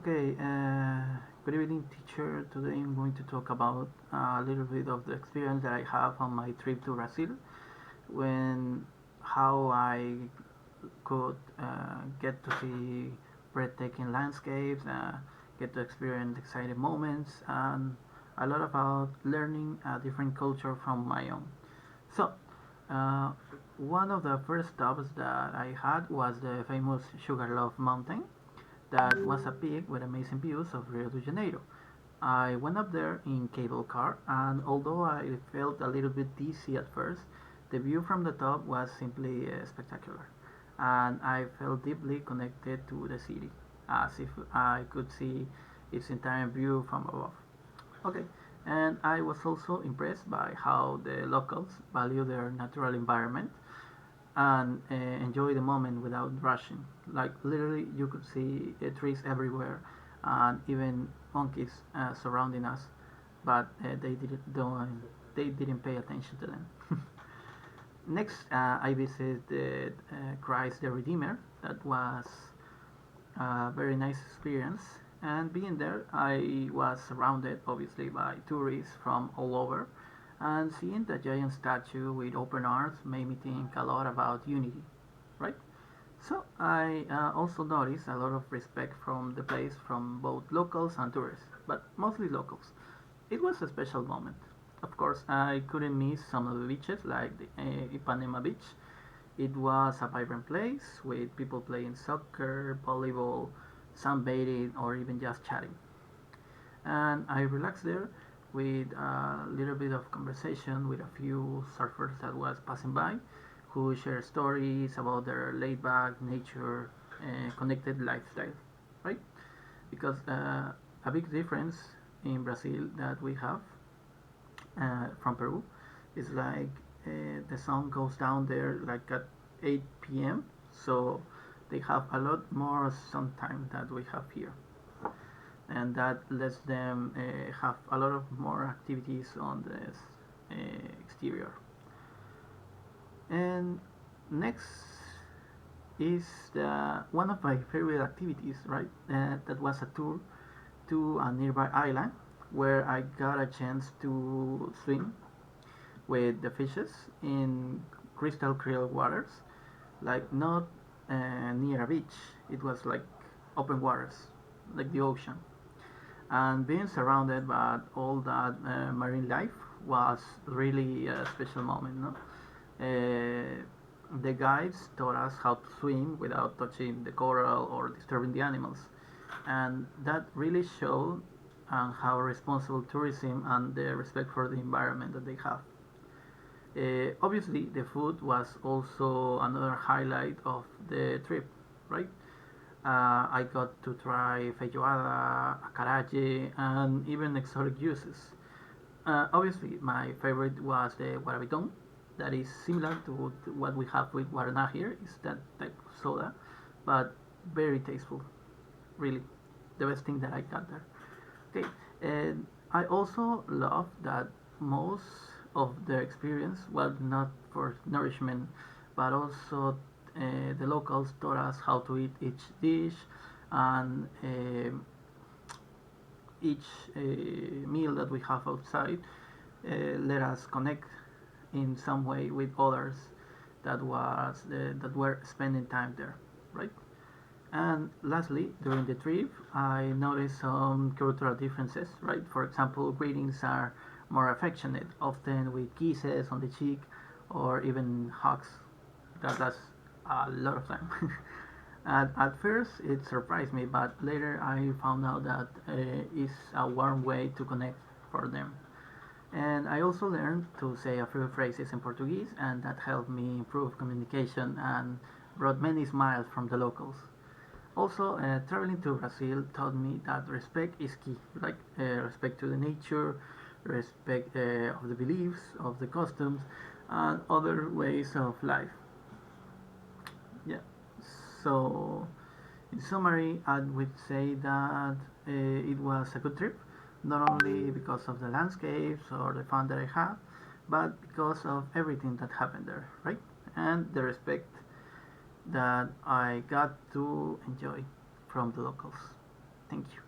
Okay, good evening, teacher. Today I'm going to talk about a little bit of the experience that I have on my trip to Brazil, when how I could get to see breathtaking landscapes, get to experience exciting moments, and a lot about learning a different culture from my own. So, uh, one of the first stops that I had was the famous Sugarloaf Mountain that was a peak with amazing views of Rio de Janeiro. I went up there in cable car, and although I felt a little bit dizzy at first, the view from the top was simply spectacular, and I felt deeply connected to the city, as if I could see its entire view from above. Okay, and I was also impressed by how the locals value their natural environment and enjoy the moment without rushing. Like literally, you could see trees everywhere, and even monkeys surrounding us, but they didn't pay attention to them. Next, I visited Christ the Redeemer. That was a very nice experience. And being there, I was surrounded obviously by tourists from all over, and seeing the giant statue with open arms made me think a lot about unity, right? So I also noticed a lot of respect from the place from both locals and tourists, but mostly locals. It was a special moment. Of course, I couldn't miss some of the beaches like the Ipanema Beach. It was a vibrant place with people playing soccer, volleyball, sunbathing, or even just chatting. And I relaxed there with a little bit of conversation with a few surfers that was passing by, who share stories about their laid back nature connected lifestyle, right? Because a big difference in Brazil that we have from Peru is like the sun goes down there like at 8 p.m. So they have a lot more sun time that we have here, and that lets them have a lot of more activities on the exterior. And next is one of my favorite activities, right? That was a tour to a nearby island where I got a chance to swim with the fishes in crystal clear waters, like not near a beach. It was like open waters, like the ocean. And being surrounded by all that marine life was really a special moment. No? The guides taught us how to swim without touching the coral or disturbing the animals, and that really showed how responsible tourism and the respect for the environment that they have. Obviously, the food was also another highlight of the trip, right? I got to try feijoada, acarajé, and even exotic juices. Obviously, my favorite was the guarabitón. That is similar to what we have with guaraná here. Is that type of soda, but very tasteful. Really, the best thing that I got there. Okay, and I also love that most of the experience was not for nourishment, but also the locals taught us how to eat each dish, and each meal that we have outside let us connect in some way with others that were spending time there, right? And lastly, during the trip, I noticed some cultural differences, right? For example, greetings are more affectionate, often with kisses on the cheek or even hugs. That's a lot of time. At first, it surprised me, but later I found out that it's a warm way to connect for them. And I also learned to say a few phrases in Portuguese, and that helped me improve communication and brought many smiles from the locals. Also, traveling to Brazil taught me that respect is key, like respect to the nature, respect of the beliefs, of the customs, and other ways of life. Yeah. So, in summary, I would say that it was a good trip, not only because of the landscapes or the fun that I had, but because of everything that happened there, right? And the respect that I got to enjoy from the locals. Thank you.